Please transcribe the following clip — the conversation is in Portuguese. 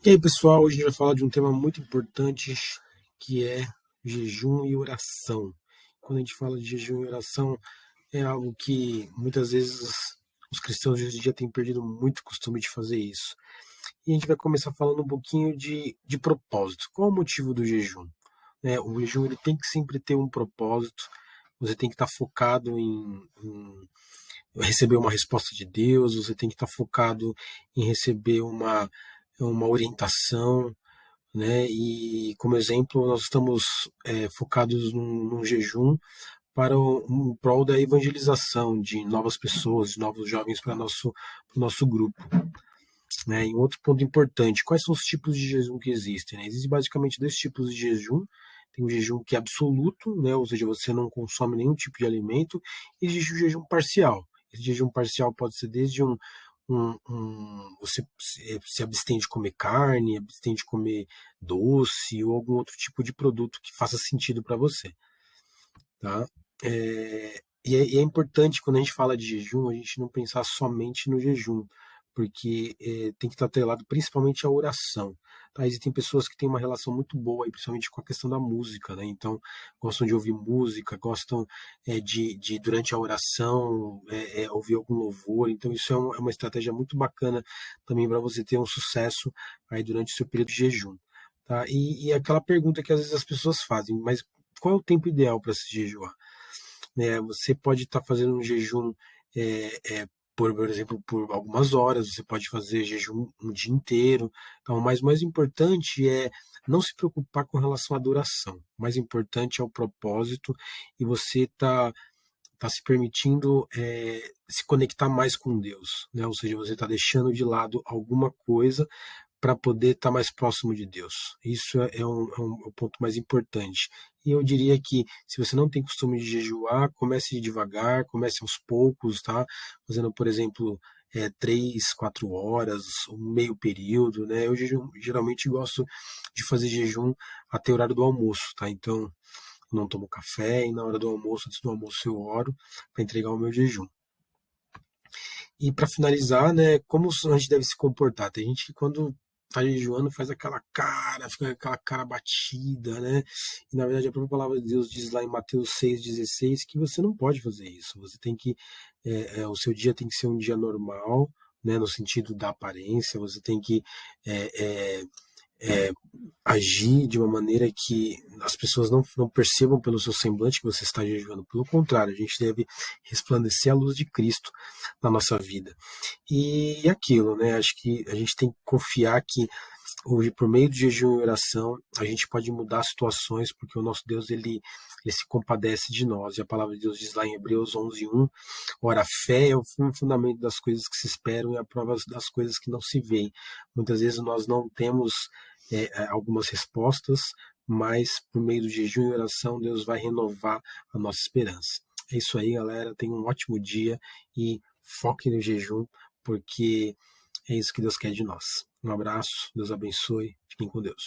E aí, pessoal, hoje a gente vai falar de um tema muito importante que é jejum e oração. Quando a gente fala de jejum e oração, é algo que muitas vezes os cristãos de hoje em dia têm perdido muito costume de fazer isso. E a gente vai começar falando um pouquinho de propósito. Qual é o motivo do jejum? O jejum ele tem que sempre ter um propósito, você tem que estar focado em receber uma resposta de Deus, você tem que estar focado em receber uma orientação, né? E como exemplo, nós estamos focados num jejum em prol da evangelização de novas pessoas, de novos jovens para o nosso grupo. Né? E um outro ponto importante, quais são os tipos de jejum que existem? Né? Existem basicamente dois tipos de jejum. Tem o jejum que é absoluto, né? Ou seja, você não consome nenhum tipo de alimento, e existe o jejum parcial. Esse jejum parcial pode ser desde você se abstém de comer carne, abstém de comer doce ou algum outro tipo de produto que faça sentido para você, tá? E é importante quando a gente fala de jejum, a gente não pensar somente no jejum, porque tem que estar atrelado principalmente à oração. Tá? Existem pessoas que têm uma relação muito boa, aí, principalmente com a questão da música, né? Então, gostam de ouvir música, gostam de durante a oração, ouvir algum louvor. Então, isso é uma estratégia muito bacana também para você ter um sucesso aí durante o seu período de jejum. Tá? E aquela pergunta que às vezes as pessoas fazem, mas qual é o tempo ideal para se jejuar? Né? Você pode estar fazendo um jejum, por exemplo, por algumas horas, você pode fazer jejum um dia inteiro. Então, mas o mais importante é não se preocupar com relação à duração. O mais importante é o propósito e você tá se permitindo se conectar mais com Deus, né? Ou seja, você está deixando de lado alguma coisa para poder estar mais próximo de Deus. Isso é um ponto mais importante. E eu diria que se você não tem costume de jejuar, comece devagar, comece aos poucos, tá? Fazendo, por exemplo, 3, 4 horas, um meio período, né? Eu geralmente gosto de fazer jejum até o horário do almoço, tá? Então, eu não tomo café e na hora do almoço, antes do almoço, eu oro para entregar o meu jejum. E para finalizar, né, como a gente deve se comportar? Tem gente que quando tá jejuando faz aquela cara, fica com aquela cara batida, né? E na verdade a própria palavra de Deus diz lá em Mateus 6,16 que você não pode fazer isso. Você tem que, o seu dia tem que ser um dia normal, né, no sentido da aparência. Você tem que é, é, é, agir de uma maneira que as pessoas não percebam pelo seu semblante que você está jejuando. Pelo contrário, a gente deve resplandecer a luz de Cristo na nossa vida. E aquilo, né? Acho que a gente tem que confiar que hoje, por meio de jejum e oração, a gente pode mudar situações, porque o nosso Deus, ele se compadece de nós. E a palavra de Deus diz lá em Hebreus 11:1, ora, a fé é o fundamento das coisas que se esperam e a prova das coisas que não se veem. Muitas vezes nós não temos algumas respostas, mas por meio do jejum e oração, Deus vai renovar a nossa esperança. É isso aí, galera. Tenha um ótimo dia e foque no jejum, porque é isso que Deus quer de nós. Um abraço, Deus abençoe, fiquem com Deus.